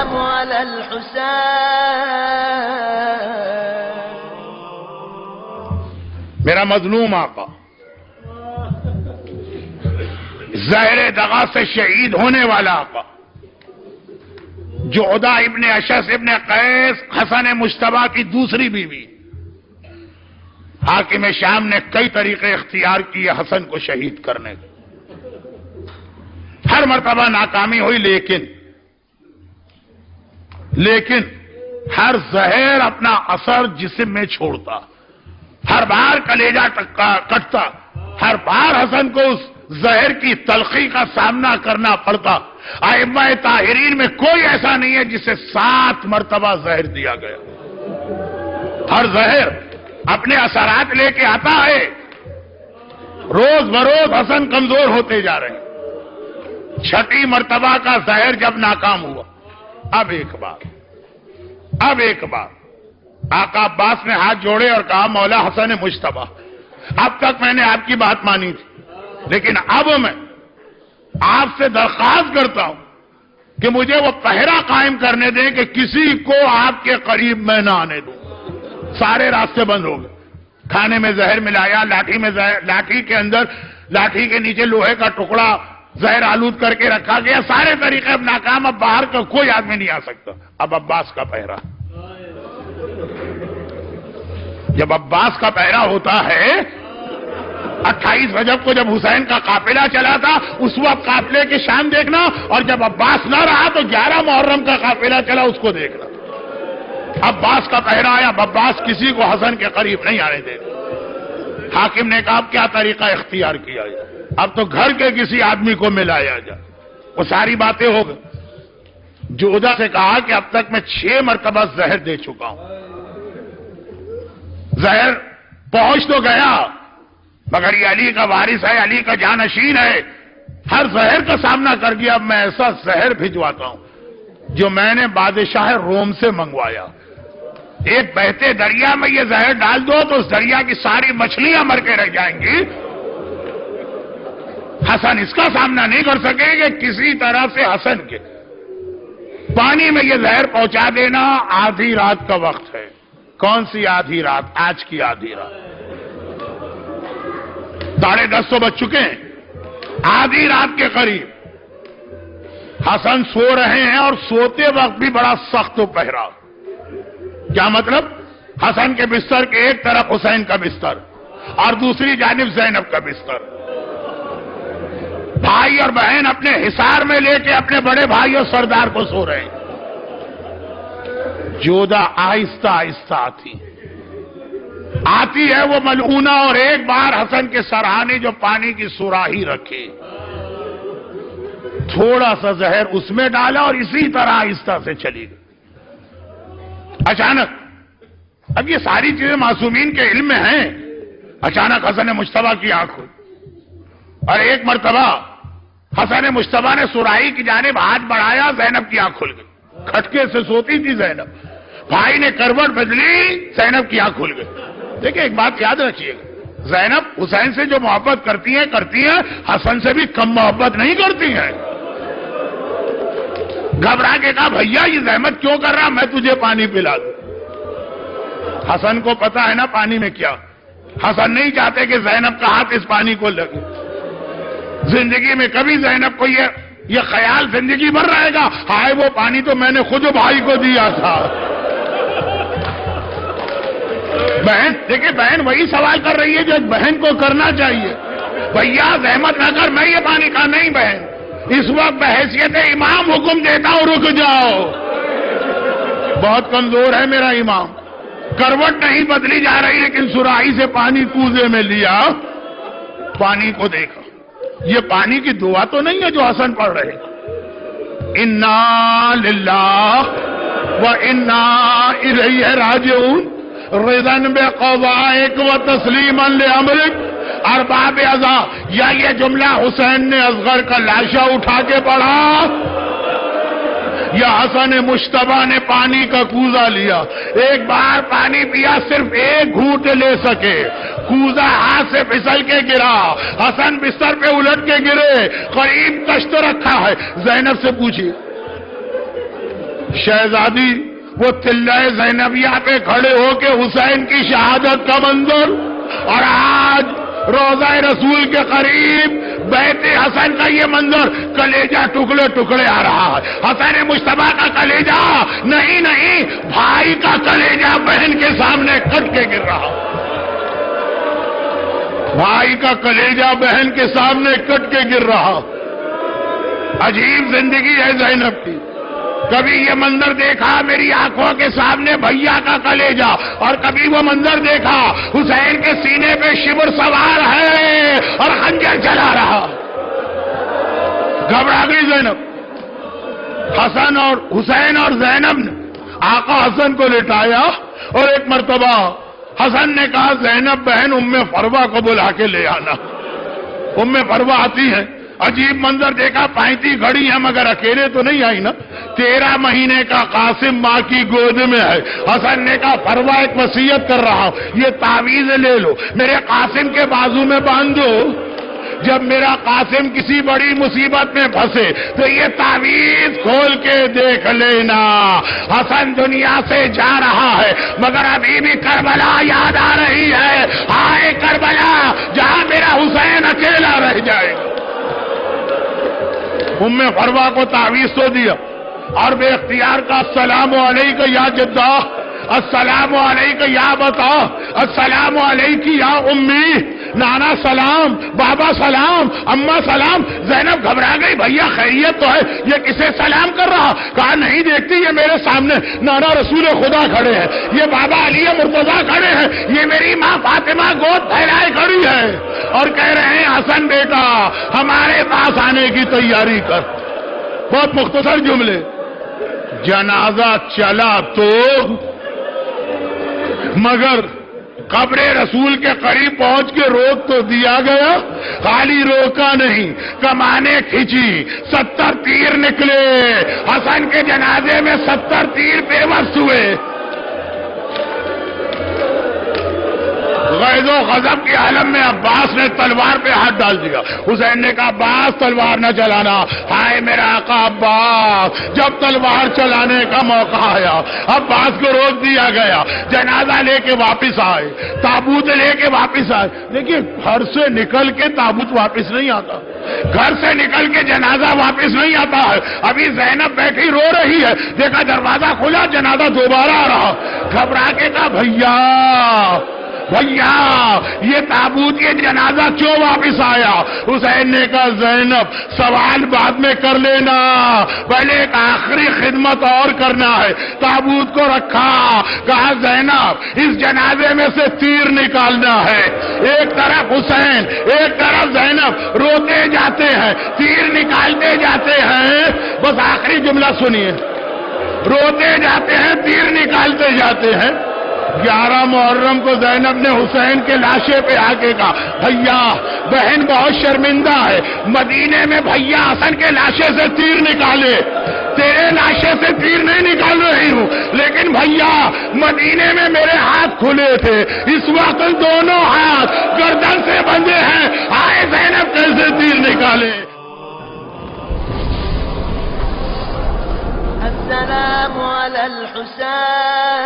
السلام على الحسين. میرا مظلوم آقا زہر دغا سے شہید ہونے والا آقا جعدہ ابن اشعث ابن قیس حسن مجتبی کی دوسری بیوی. حاکم شام نے کئی طریقے اختیار کیے حسن کو شہید کرنے کے. ہر مرتبہ ناکامی ہوئی لیکن ہر زہر اپنا اثر جسم میں چھوڑتا. ہر بار کلیجہ کٹتا. ہر بار حسن کو اس زہر کی تلخی کا سامنا کرنا پڑتا. ائمہ طاہرین میں کوئی ایسا نہیں ہے جسے 7 مرتبہ زہر دیا گیا. ہر زہر اپنے اثرات لے کے آتا ہے. روز بروز حسن کمزور ہوتے جا رہے ہیں. 6 مرتبہ کا زہر جب ناکام ہوا اب ایک بار آقا عباس نے ہاتھ جوڑے اور کہا مولا حسن مجتبی اب تک میں نے آپ کی بات مانی تھی لیکن اب میں آپ سے درخواست کرتا ہوں کہ مجھے وہ پہرا قائم کرنے دیں کہ کسی کو آپ کے قریب میں نہ آنے دوں. سارے راستے بند ہو گئے. کھانے میں زہر ملایا, لاٹھی کے نیچے لوہے کا ٹکڑا زہر آلود کر کے رکھا گیا. سارے طریقے اب ناکام. اب باہر کا کوئی آدمی نہیں آ سکتا. اب عباس کا پہرا. جب عباس کا پہرا ہوتا ہے 28 رجب کو جب حسین کا قافلہ چلا تھا اس وقت قافلے کی شان دیکھنا, اور جب عباس نہ رہا تو 11 محرم کا قافلہ چلا اس کو دیکھنا. عباس کا پہرا آیا. عباس کسی کو حسن کے قریب نہیں آنے دے. حاکم نے کہا کیا طریقہ اختیار کیا جائے. اب تو گھر کے کسی آدمی کو ملایا جائے. وہ ساری باتیں ہو گئی. جعدہ سے کہا کہ اب تک میں 6 مرتبہ زہر دے چکا ہوں. زہر پہنچ تو گیا مگر یہ علی کا وارث ہے, علی کا جانشین ہے. ہر زہر کا سامنا کر گیا. اب میں ایسا زہر بھجواتا ہوں جو میں نے بادشاہ روم سے منگوایا. ایک بہتے دریا میں یہ زہر ڈال دو تو اس دریا کی ساری مچھلیاں مر کے رہ جائیں گی. حسن اس کا سامنا نہیں کر سکیں گے. کسی طرح سے حسن کے پانی میں یہ زہر پہنچا دینا. آدھی رات کا وقت ہے. کون سی آدھی رات؟ آج کی آدھی رات. 10:30 تو بج چکے ہیں. آدھی رات کے قریب حسن سو رہے ہیں اور سوتے وقت بھی بڑا سخت پہرا. کیا مطلب؟ حسن کے بستر کے ایک طرف حسین کا بستر اور دوسری جانب زینب کا بستر. بھائی اور بہن اپنے حصار میں لے کے اپنے بڑے بھائی اور سردار کو سو رہے ہیں. جعدہ آہستہ آہستہ آتی ہے وہ ملعونہ, اور ایک بار حسن کے سرہانے جو پانی کی سوراہی رکھی تھوڑا سا زہر اس میں ڈالا اور اسی طرح آہستہ سے چلی گئی. اچانک اب یہ ساری چیزیں معصومین کے علم میں ہیں. اچانک حسن مجتبی کی آنکھ ہوئی اور ایک مرتبہ حسن مجتبی نے سوراہی کی جانب ہاتھ بڑھایا. زینب کی آنکھ کھل گئی. کھٹکے سے سوتی تھی زینب. بھائی نے کروٹ بدلی, زینب کی آنکھ کھل گئی. دیکھیں ایک بات یاد رکھیے گا, زینب حسین سے جو محبت کرتی ہیں حسن سے بھی کم محبت نہیں کرتی ہیں. گھبرا کے کہا بھیا یہ زحمت کیوں کر رہا, میں تجھے پانی پلا دوں. حسن کو پتا ہے نا پانی میں کیا. حسن نہیں چاہتے کہ زینب کا ہاتھ اس پانی کو لگے. زندگی میں کبھی زینب کو یہ خیال زندگی بھر رہے گا ہائے وہ پانی تو میں نے خود بھائی کو دیا تھا. بہن دیکھیں, بہن وہی سوال کر رہی ہے جو ایک بہن کو کرنا چاہیے. بھیا زحمت نہ کر, میں یہ پانی کا نہیں. بہن اس وقت بحیثیت امام حکم دیتا ہوں رک جاؤ, بہت کمزور ہے میرا امام. کروٹ نہیں بدلی جا رہی لیکن سراہی سے پانی کوزے میں لیا, پانی کو دیکھا. یہ پانی کی دعا تو نہیں ہے جو حسن پڑھ رہے. انا للہ و انا الیہ راجعون رضا بقضائک و تسلیما لامرک ارباب اعضا. یا یہ جملہ حسین نے اصغر کا لاشا اٹھا کے پڑھا یا حسن مجتبی نے پانی کا کوزہ لیا. ایک بار پانی پیا, صرف ایک گھونٹ لے سکے, کوزہ ہاتھ سے پھسل کے گرا. حسن بستر پہ الٹ کے گرے, قریب کشت رکھا ہے. زینب سے پوچھی شہزادی وہ تلہ زینبیہ پہ کھڑے ہو کے حسین کی شہادت کا منظر، اور آج روضہ رسول کے قریب بیت حسن کا یہ منظر، کلیجہ ٹکڑے ٹکڑے آ رہا ہے۔ حسین مجتبیٰ کا کلیجہ نہیں بھائی کا کلیجہ بہن کے سامنے کٹ کے گر رہا، بھائی کا کلیجہ بہن کے سامنے کٹ کے گر رہا۔ عجیب زندگی ہے زینب کی، کبھی یہ منظر دیکھا میری آنکھوں کے سامنے بھیا کا کلیجہ، اور کبھی وہ منظر دیکھا حسین کے سینے پہ شبر سوار ہے اور خنجر چلا رہا۔ گھبرا گئی زینب۔ حسن اور حسین اور زینب نے آقا حسن کو لٹایا، اور ایک مرتبہ حسن نے کہا زینب بہن ام فروہ کو بلا کے لے آنا۔ ام فروہ آتی ہے، عجیب منظر دیکھا، 35 گھڑی ہیں مگر اکیلے تو نہیں آئی نا، 13 مہینے کا قاسم ماں کی گود میں ہے۔ حسن نے کہا فروہ ایک وصیت کر رہا ہوں، یہ تعویذ لے لو، میرے قاسم کے بازو میں باندھ دو، جب میرا قاسم کسی بڑی مصیبت میں پھنسے تو یہ تعویذ کھول کے دیکھ لینا۔ حسن دنیا سے جا رہا ہے مگر ابھی بھی کربلا یاد آ رہی ہے، ہائے کربلا جہاں میرا حسین اکیلا رہ جائے گا۔ ام فروہ کو تعویذ تو دیا، اور بے اختیار کا السلام علیکہ یا جدہ، السلام علیکہ یا بتا، السلام علیکی یا امی، نانا سلام، بابا سلام، اماں سلام۔ زینب گھبرا گئی، بھیا خیریت تو ہے، یہ کسے سلام کر رہا؟ کہا نہیں دیکھتی یہ میرے سامنے نانا رسول خدا کھڑے ہیں، یہ بابا علی مرتضیٰ کھڑے ہیں، یہ میری ماں فاطمہ گود پھیلائے کھڑی ہے، اور کہہ رہے ہیں حسن بیٹا ہمارے پاس آنے کی تیاری کر۔ بہت مختصر جملے۔ جنازہ چلا تو مگر قبر رسول کے قریب پہنچ کے روک تو دیا گیا، خالی روکا نہیں، کمانے کھینچی، 70 تیر نکلے، حسن کے جنازے میں 70 تیر بے وقت ہوئے۔ غیظ و غضب کے عالم میں عباس نے تلوار پہ ہاتھ ڈال دیا۔ حسین نے کہا عباس تلوار نہ چلانا، ہائے میرا آقا عباس۔ جب تلوار چلانے کا موقع آیا عباس کو روک دیا گیا، جنازہ لے کے واپس آئے، تابوت لے کے واپس آئے۔ دیکھیے گھر سے نکل کے تابوت واپس نہیں آتا، گھر سے نکل کے جنازہ واپس نہیں آتا ہے۔ ابھی زینب بیٹھی رو رہی ہے، دیکھا دروازہ کھلا، جنازہ دوبارہ آ رہا، گھبرا کے کہا بھیا یہ تابوت یہ جنازہ کیوں واپس آیا؟ حسین نے کہا زینب سوال بعد میں کر لینا، پہلے ایک آخری خدمت اور کرنا ہے۔ تابوت کو رکھا، کہا زینب اس جنازے میں سے تیر نکالنا ہے۔ ایک طرف حسین ایک طرف زینب روتے جاتے ہیں، تیر نکالتے جاتے ہیں۔ بس آخری جملہ سنیے، روتے جاتے ہیں، تیر نکالتے جاتے ہیں۔ 11 محرم کو زینب نے حسین کے لاشے پہ آ کے کہا بھیا بہن بہت شرمندہ ہے، مدینے میں بھیا حسن کے لاشے سے تیر نکالے، تیرے لاشے سے تیر نہیں نکال رہی ہوں، لیکن بھیا مدینے میں میرے ہاتھ کھلے تھے، اس وقت دونوں ہاتھ گردن سے بندھے ہیں، آئے زینب کیسے تیر نکالے؟ السلام على الحسين